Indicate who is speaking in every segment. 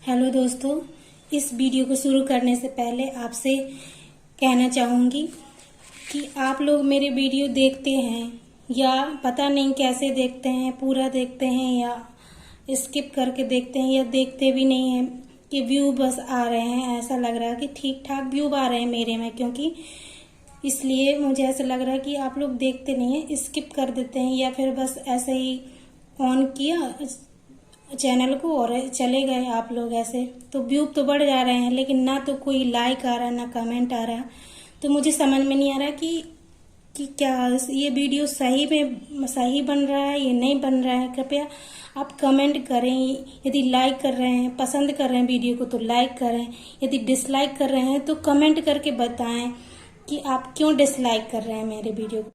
Speaker 1: Hello दोस्तों, इस video को शुरू करने से पहले आपसे कहना चाहूँगी कि आप लोग मेरे वीडियो देखते हैं या पता नहीं कैसे देखते हैं, पूरा देखते हैं या स्किप करके देखते हैं या देखते भी नहीं हैं कि व्यू बस आ रहे हैं। ऐसा लग रहा है कि ठीक ठाक व्यू आ रहे हैं मेरे में, क्योंकि इसलिए मुझे ऐसा लग रहा है कि आप लोग देखते नहीं हैं, स्किप कर देते हैं या फिर बस ऐसे ही ऑन किया चैनल को और चले गए आप लोग। ऐसे तो व्यू तो बढ़ जा रहे हैं, लेकिन ना तो कोई लाइक आ रहा है ना कमेंट आ रहा है। तो मुझे समझ में नहीं आ रहा कि क्या ये वीडियो सही बन रहा है या नहीं बन रहा है। कृपया आप कमेंट करें। यदि लाइक कर रहे हैं, पसंद कर रहे हैं वीडियो को तो लाइक करें, यदि डिसलाइक कर रहे हैं तो कमेंट करके बताएं कि आप क्यों डिसलाइक कर रहे हैं मेरे वीडियो को।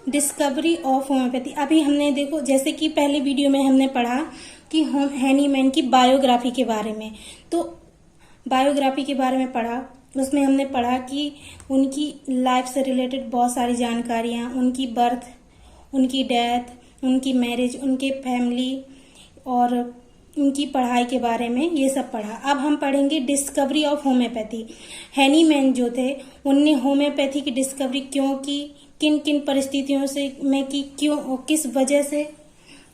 Speaker 1: Discovery of homeopathy. अभी हमने देखो, जैसे कि पहले वीडियो में हमने पढ़ा कि हैनीमैन की बायोग्राफी के बारे में, तो बायोग्राफी के बारे में पढ़ा। उसमें हमने पढ़ा कि उनकी लाइफ से रिलेटेड बहुत सारी जानकारियां, उनकी बर्थ, उनकी डेथ, उनकी मैरिज, उनके फैमिली और उनकी पढ़ाई के बारे में, ये सब पढ़ा। अब हम पढ़ेंगे डिस्कवरी ऑफ होम्योपैथी। हैनीमैन जो थे उनने होम्योपैथी की डिस्कवरी क्यों की, किन किन परिस्थितियों से में की, क्यों और किस वजह से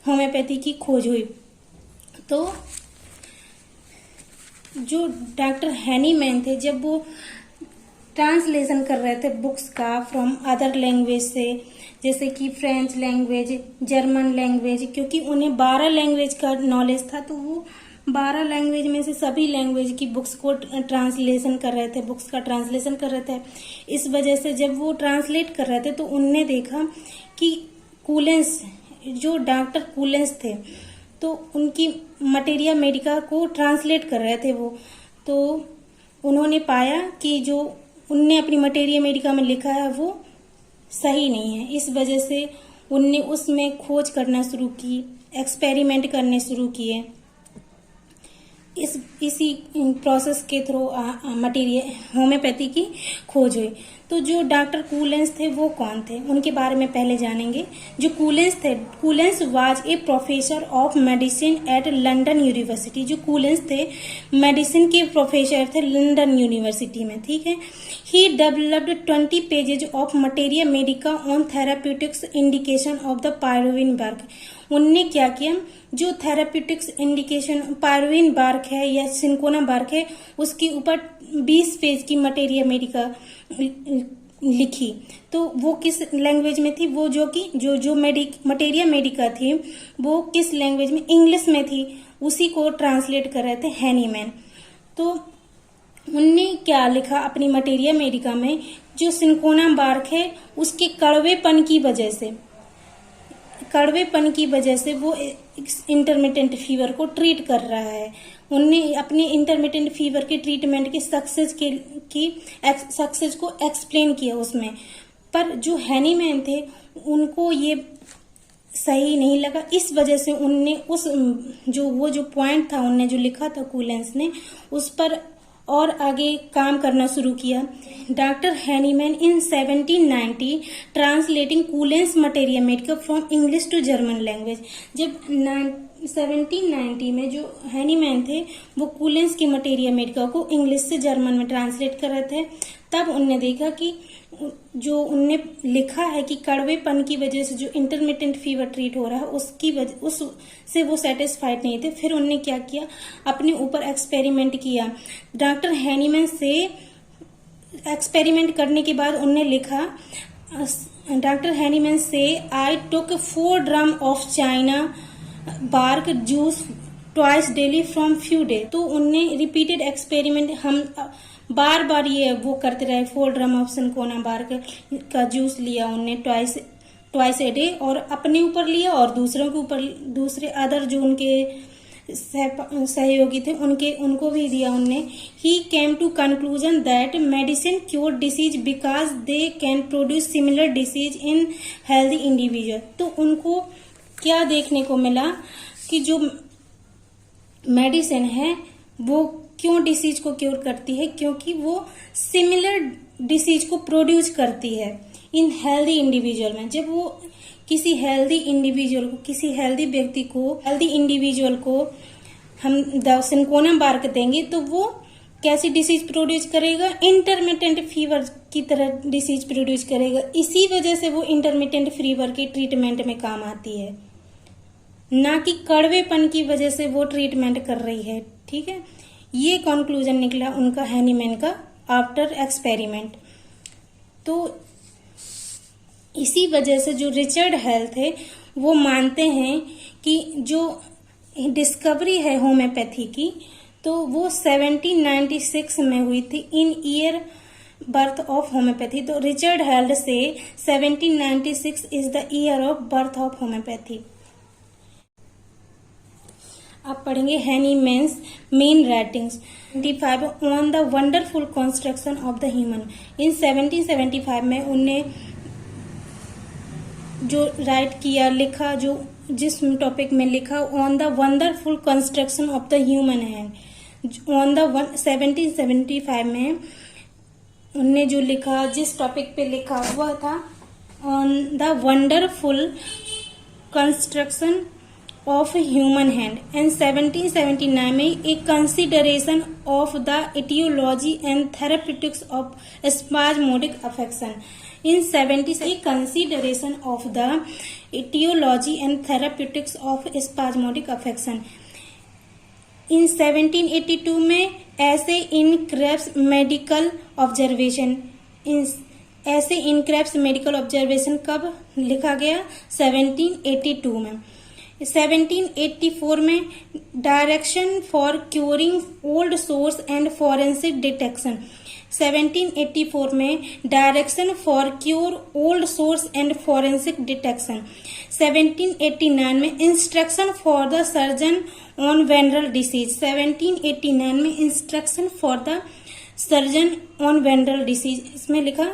Speaker 1: होम्योपैथी की खोज हुई। तो जो डॉक्टर हैनीमैन थे, जब वो ट्रांसलेशन कर रहे थे बुक्स का फ्रॉम अदर लैंग्वेज से, जैसे कि फ्रेंच लैंग्वेज, जर्मन लैंग्वेज, क्योंकि उन्हें 12 लैंग्वेज का नॉलेज था, तो वो 12 लैंग्वेज में से सभी लैंग्वेज की बुक्स को ट्रांसलेशन कर रहे थे, बुक्स का ट्रांसलेशन कर रहे थे। इस वजह से जब वो ट्रांसलेट कर रहे थे तो उनने देखा कि कूलेंस, जो डॉक्टर कूलेंस थे, तो उनकी मटेरिया मेडिका को ट्रांसलेट कर रहे थे वो, तो उन्होंने पाया कि जो उनने अपनी मटेरिया मेडिका में लिखा है वो सही नहीं है। इस वजह से उनने उसमें खोज करना शुरू की, एक्सपेरिमेंट करने शुरू किए। इसी प्रोसेस के थ्रू होम्योपैथी की खोज हुई। तो जो डॉक्टर कूलेंस थे वो कौन थे, उनके बारे में पहले जानेंगे। जो कूलेंस थे, Cullen's was a professor of medicine at London university. जो कूलेंस थे मेडिसिन के प्रोफेसर थे लंदन यूनिवर्सिटी में, ठीक है। He developed 20 pages of materia medica on therapeutics indication of the Peruvian bark. उनने क्या किया, जो थेराप्यूटिक्स इंडिकेशन पायरोविन बार्क है या सिंकोना बार्क है, उसके ऊपर 20 पेज की मटेरिया मेडिका लिखी। तो वो किस लैंग्वेज में थी, वो जो मटेरिया मेडिका थी वो किस लैंग्वेज में, इंग्लिश में थी। उसी को ट्रांसलेट कर रहे थे हैनीमैन। तो उनने क्या लिखा अपनी मटेरिया मेडिका में, जो सिंकोना बार्क है उसके कड़वेपन की वजह से वो इंटरमिटेंट फीवर को ट्रीट कर रहा है। उनने अपने इंटरमिटेंट फीवर के ट्रीटमेंट की सक्सेस को एक्सप्लेन किया उसमें। पर जो हैनीमैन थे उनको ये सही नहीं लगा। इस वजह से उनने जो पॉइंट था उनने जो लिखा था कूलेंस ने, उस पर और आगे काम करना शुरू किया। Doctor Hahnemann in 1790 translating Cullen's materia medica from English to German language. जब 1790 में जो हैनीमैन थे वो कूलेंस की मटेरिया मेडिका को इंग्लिश से जर्मन में ट्रांसलेट कर रहे थे, तब उनने देखा कि जो उनने लिखा है कि कड़वेपन की वजह से जो इंटरमिटेंट फीवर ट्रीट हो रहा है उससे वो सेटिस्फाइड नहीं थे। फिर उनने क्या किया, अपने ऊपर एक्सपेरिमेंट किया। डॉक्टर हैनीमैन से एक्सपेरिमेंट करने के बाद उनने लिखा, डॉक्टर हैनीमैन से I took 4 dram of China bark juice twice daily from few day. तो उनने रिपीटेड एक्सपेरिमेंट, हम बार बार ये वो करते रहे। 4 ड्रम ऑफ सिंकोना बार्क का जूस लिया उनने ट्वाइस ए डे, और अपने ऊपर लिया और दूसरों के ऊपर, दूसरे अदर जो उनके सहयोगी थे उनको भी दिया उनने। He came to conclusion that medicine cure disease because they can produce similar disease in healthy individual. तो उनको क्या देखने को मिला कि जो मेडिसिन है वो क्यों डिसीज को क्योर करती है, क्योंकि वो सिमिलर डिसीज को प्रोड्यूस करती है इन हेल्दी इंडिविजुअल में। जब वो किसी हेल्दी इंडिविजुअल को, किसी हेल्दी व्यक्ति को, हेल्दी इंडिविजुअल को हम सिंकोना बार्क देंगे तो वो कैसी डिसीज प्रोड्यूस करेगा, इंटरमिटेंट फीवर की तरह डिसीज प्रोड्यूस करेगा। इसी वजह से वो इंटरमिटेंट फीवर के ट्रीटमेंट में काम आती है, ना कि कड़वेपन की वजह से वो ट्रीटमेंट कर रही है। ठीक है, ये कंक्लूजन निकला उनका हैनीमैन का आफ्टर एक्सपेरिमेंट। तो इसी वजह से जो रिचर्ड हेल्थ है वो मानते हैं कि जो डिस्कवरी है होम्योपैथी की तो वो 1796 में हुई थी, in year birth of homoeopathy. तो रिचर्ड हेल्थ से 1796 is the year of birth of homoeopathy. आप पढ़ेंगे Hahnemann's main writings 75 on the wonderful construction of the human. In 1775 में उनने जो राइट किया, लिखा, जो जिस टॉपिक में लिखा on the wonderful construction of the human hand, on the 1775 में उनने जो लिखा, जिस टॉपिक पे लिखा हुआ था on the wonderful construction of human hand. And 1779 में एक consideration of the aetiology and therapeutics of spasmodic affection. In 70 consideration of the etiology and therapeutics of spasmodic affection. In 1782 में ऐसे इन क्रेब्स मेडिकल ऑब्जर्वेशन, ऐसे इन Krebs medical observation कब लिखा गया? 1782 में। 1784 में direction for curing old source and forensic detection. 1784 में direction for cure old source and forensic detection. 1789 में instruction for the surgeon on venereal disease. 1789 में instruction for the surgeon on venereal disease, इसमें लिखा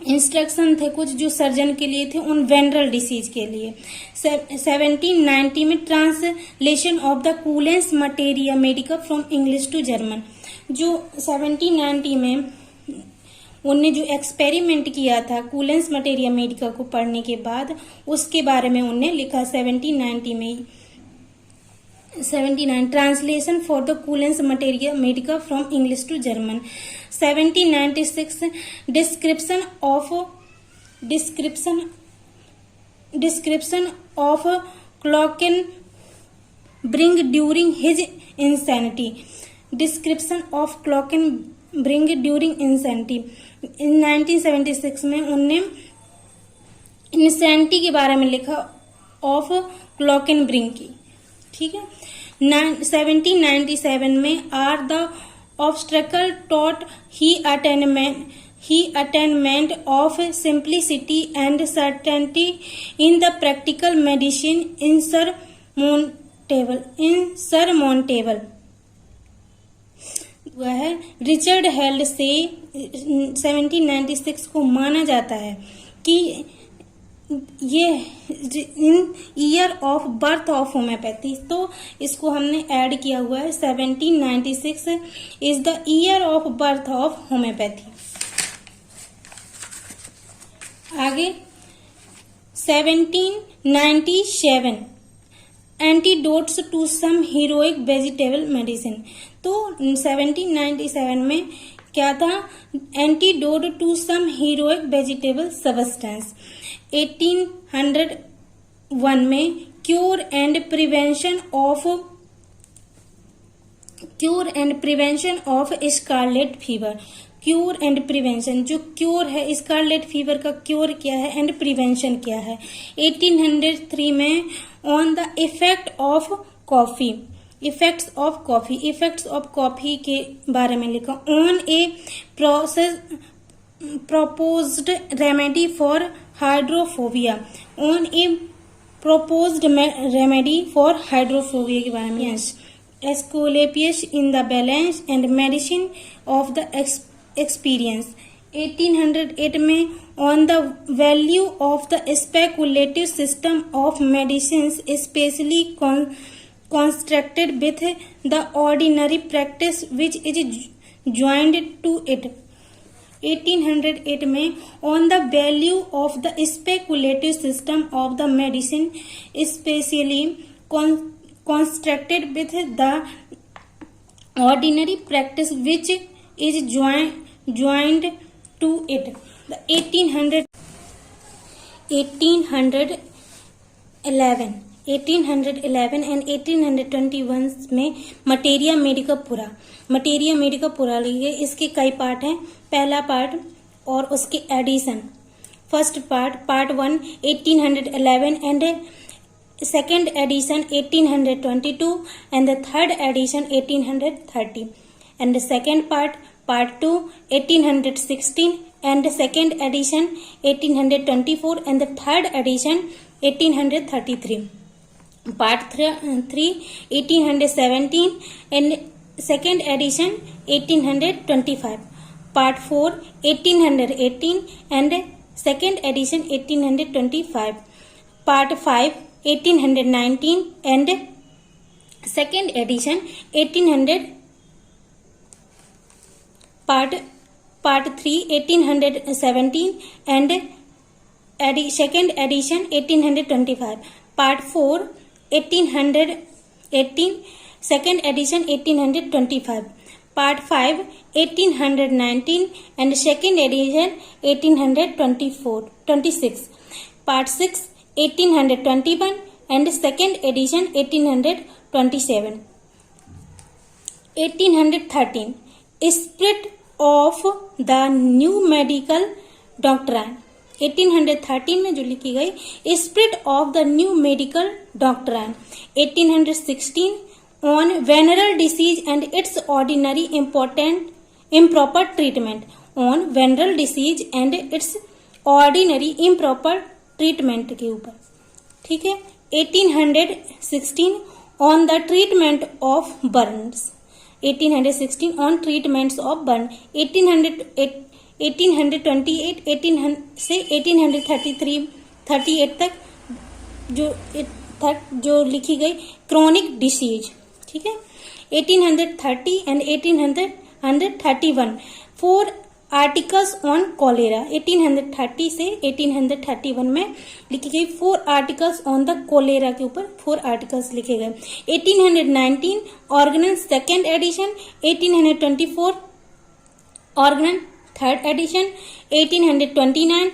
Speaker 1: इंस्ट्रक्शन थे कुछ जो surgeon के लिए थे उन वेनरल डिसीज के लिए। 1790 में translation of the Cullen's materia medica from English to German. जो 1790 में उनने जो एक्सपेरिमेंट किया था कूलेंस मटेरिया मेडिका को पढ़ने के बाद, उसके बारे में उनने लिखा 1790 में 79 translation for the Cullen's materia medica from English to German. 1796 description of Klockenbring during his insanity. Description of Klockenbring during insanity. 1976 में उनने इंसैनिटी के बारे में लिखा ऑफ क्लॉकेनब्रिंग की। ठीक है। 1797 में are the obstacle to the attainment of simplicity and certainty in the practical medicine insurmountable। वह रिचर्ड हेल्ड से 1796 को माना जाता है कि ये in year of birth of homoeopathy, तो इसको हमने ऐड किया हुआ है। 1796 is the year of birth of homoeopathy. आगे 1797 antidotes to some heroic vegetable medicine. तो 1797 में क्या था? Antidote to some heroic vegetable substance. 1801 में cure and prevention of scarlet fever. Cure and prevention, जो क्योर है स्कारलेट फीवर का cure क्या है एंड प्रिवेंशन क्या है। 1803 में on the effects of coffee के बारे में लिखा। On A proposed remedy for hydrophobia। On A proposed remedy for hydrophobia के बारे में। Esculapius in the balance and medicine of the experience। 1808 में on the value of the speculative system of medicines especially constructed with the ordinary practice which is joined to it। 1808 में on the value of the speculative system of the medicine especially constructed with the ordinary practice which is joined to it. The 1811 and 1821 में materia Medica पुरा लिए। इसके कई part हैं। पहला part और उसके edition. First part 1 1811 and second edition 1822 and the third edition 1830 and the second part 2 1816 and the second edition 1824 and the third edition 1833. Part 3 1817 and second edition 1825. Part 4 1818 and second edition 1825. Part 5 1819 and second edition 1800. Part 3 1817 and second edition 1825. Part 4 1818 second edition 1825. Part 5 1819 and second edition 1826. Part 6 1821 and second edition 1827. 1813 Spirit of the New Medical Doctrine. 1813 में जो लिखी गई Spirit of the New Medical Doctrine. 1816 on venereal disease and its ordinary improper treatment. On venereal disease and its ordinary improper treatment के ऊपर। ठीक है। 1816 on the treatment of Burns. 1816 on treatments of burn. 1828 से 1838 तक जो लिखी गई chronic disease. ठीक है। 1830 एंड 1831 4 आर्टिकल्स ऑन कॉलेरा। 1830 से 1831 में लिखी गई 4 आर्टिकल्स ऑन द कॉलेरा के ऊपर 4 आर्टिकल्स लिखे गए। 1819 Organon's second edition. 1824 Organon's third edition. 1829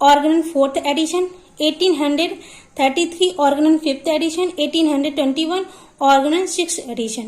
Speaker 1: Organon's fourth edition. 1833 Organon's fifth edition. 1821 Organon's sixth addition.